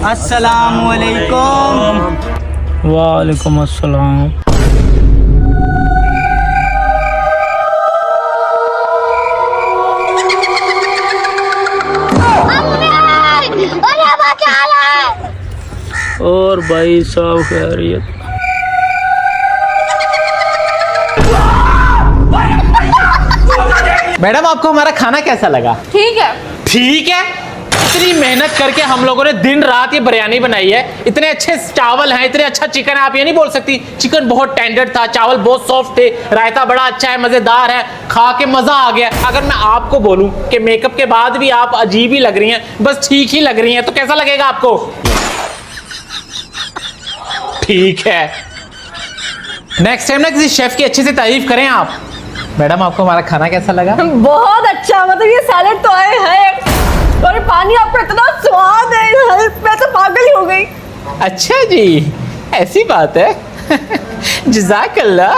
अस्सलामु अलैकुम। वालेकुम अस्सलाम। और भाई साहब खैरियत? मैडम आपको हमारा खाना कैसा लगा? ठीक है। ठीक है। इतनी मेहनत करके हम लोगों ने दिन रात ये बिरयानी बनाई है, इतने अच्छे चावल हैं, इतने अच्छा चिकन है, आप ये नहीं बोल सकती। चिकन बहुत टेंडर था, चावल बहुत सॉफ्ट थे, रायता बड़ा अच्छा है, मजेदार है, खा के मजा आ गया। अगर मैं आपको बोलूं कि मेकअप के बाद भी आप अजीब ही लग रही हैं, बस ठीक ही लग रही हैं, तो कैसा लगेगा आपको? ठीक है। नेक्स्ट टाइम ना किसी शेफ की अच्छे से तारीफ करें आप। मैडम आपको हमारा खाना कैसा लगा? बहुत अच्छा, मतलब ये सैलेड तो है और पानी आपका इतना स्वाद है, मैं तो पागल ही हो गई। अच्छा जी, ऐसी बात है। जज़ाकल्लाह।